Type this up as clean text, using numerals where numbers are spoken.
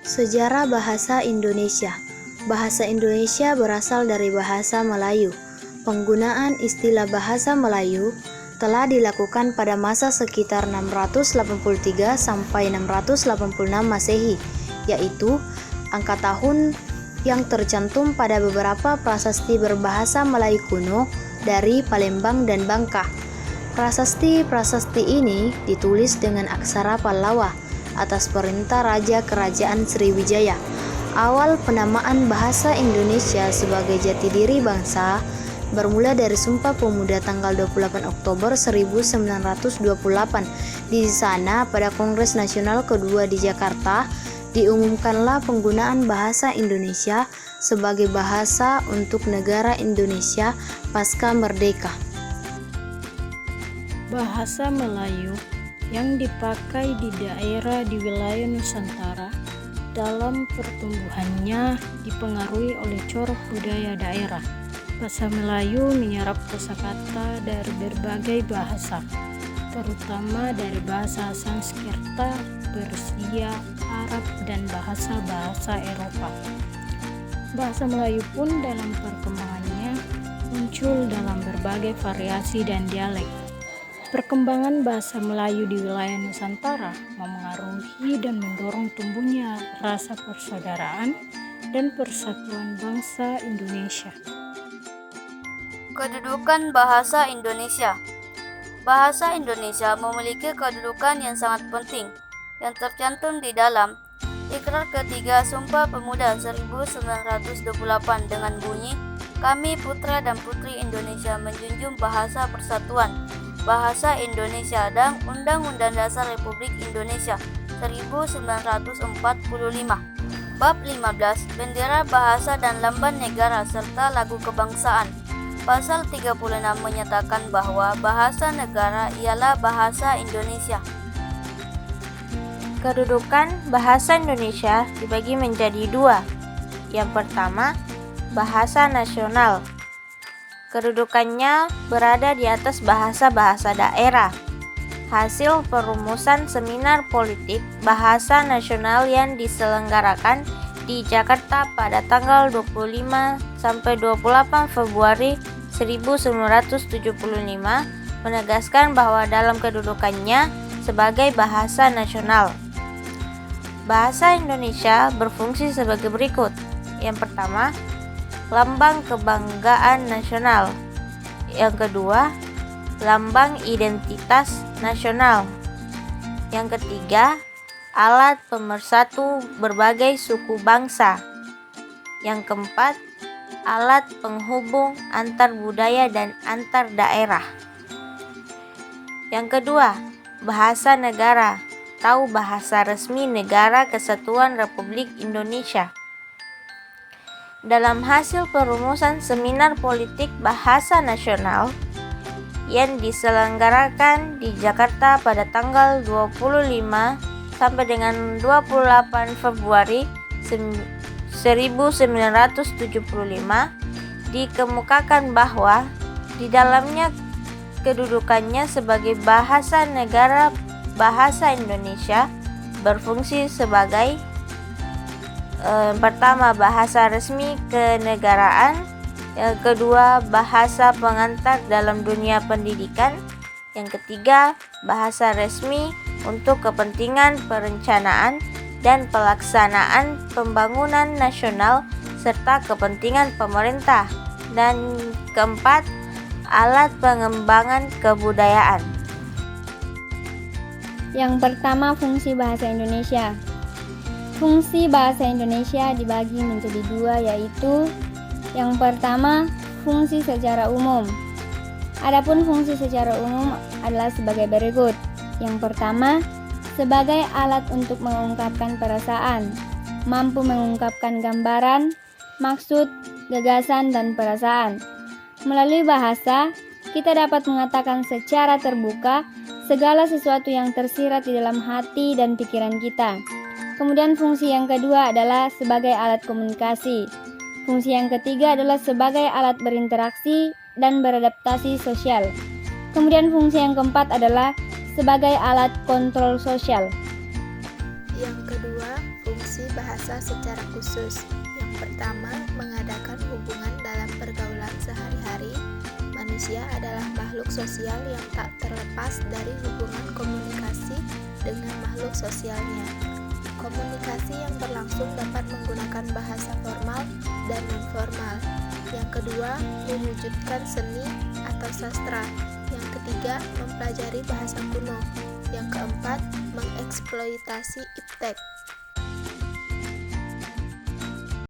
Sejarah bahasa Indonesia. Bahasa Indonesia berasal dari bahasa Melayu. Penggunaan istilah bahasa Melayu telah dilakukan pada masa sekitar 683 sampai 686 Masehi, yaitu angka tahun yang tercantum pada beberapa prasasti berbahasa Melayu kuno dari Palembang dan Bangka. Prasasti-prasasti ini ditulis dengan aksara Pallawa atas perintah Raja Kerajaan Sriwijaya. Awal penamaan bahasa Indonesia sebagai jati diri bangsa bermula dari Sumpah Pemuda tanggal 28 Oktober 1928. Di sana, pada Kongres Nasional kedua di Jakarta, diumumkanlah penggunaan bahasa Indonesia sebagai bahasa untuk negara Indonesia pasca merdeka. Bahasa Melayu yang dipakai di daerah di wilayah Nusantara dalam pertumbuhannya dipengaruhi oleh corak budaya daerah. Bahasa Melayu menyerap kosakata dari berbagai bahasa, terutama dari bahasa Sanskerta, Persia, Arab, dan bahasa-bahasa Eropa. Bahasa Melayu pun dalam perkembangannya muncul dalam berbagai variasi dan dialek. Perkembangan bahasa Melayu di wilayah Nusantara memengaruhi dan mendorong tumbuhnya rasa persaudaraan dan persatuan bangsa Indonesia. Kedudukan bahasa Indonesia. Bahasa Indonesia memiliki kedudukan yang sangat penting yang tercantum di dalam Ikrar Ketiga Sumpah Pemuda 1928 dengan bunyi, "Kami putra dan putri Indonesia menjunjung bahasa persatuan bahasa Indonesia dan Undang-Undang Dasar Republik Indonesia 1945. Bab 15, Bendera Bahasa dan Lambang Negara serta Lagu Kebangsaan. Pasal 36 menyatakan bahwa bahasa negara ialah bahasa Indonesia. Kedudukan bahasa Indonesia dibagi menjadi dua. Yang pertama, bahasa nasional. Kedudukannya berada di atas bahasa-bahasa daerah. Hasil perumusan seminar politik bahasa nasional yang diselenggarakan di Jakarta pada tanggal 25 sampai 28 Februari 1975 menegaskan bahwa dalam kedudukannya sebagai bahasa nasional, bahasa Indonesia berfungsi sebagai berikut. Yang pertama, lambang kebanggaan nasional. Yang kedua, lambang identitas nasional. Yang ketiga, alat pemersatu berbagai suku bangsa. Yang keempat, alat penghubung antar budaya dan antar daerah. Yang kedua, bahasa negara atau bahasa resmi Negara Kesatuan Republik Indonesia. Dalam hasil perumusan seminar politik bahasa nasional yang diselenggarakan di Jakarta pada tanggal 25 sampai dengan 28 Februari 1975 dikemukakan bahwa di dalamnya kedudukannya sebagai bahasa negara, bahasa Indonesia berfungsi sebagai pertama, bahasa resmi kenegaraan. Yang kedua, bahasa pengantar dalam dunia pendidikan. Yang ketiga, bahasa resmi untuk kepentingan perencanaan dan pelaksanaan pembangunan nasional serta kepentingan pemerintah. Dan keempat, alat pengembangan kebudayaan. Yang pertama, fungsi bahasa Indonesia. Fungsi bahasa Indonesia dibagi menjadi dua, yaitu yang pertama, fungsi secara umum. Adapun fungsi secara umum adalah sebagai berikut. Yang pertama, sebagai alat untuk mengungkapkan perasaan, mampu mengungkapkan gambaran, maksud, gagasan, dan perasaan. Melalui bahasa, kita dapat mengatakan secara terbuka segala sesuatu yang tersirat di dalam hati dan pikiran kita. Kemudian fungsi yang kedua adalah sebagai alat komunikasi. Fungsi yang ketiga adalah sebagai alat berinteraksi dan beradaptasi sosial. Kemudian fungsi yang keempat adalah sebagai alat kontrol sosial. Yang kedua, fungsi bahasa secara khusus. Yang pertama, mengadakan hubungan dalam pergaulan sehari-hari. Manusia adalah makhluk sosial yang tak terlepas dari hubungan komunikasi dengan makhluk sosialnya. Komunikasi yang berlangsung dapat menggunakan bahasa formal dan non-formal. Yang kedua, mewujudkan seni atau sastra. Yang ketiga, mempelajari bahasa kuno. Yang keempat, mengeksploitasi iptek.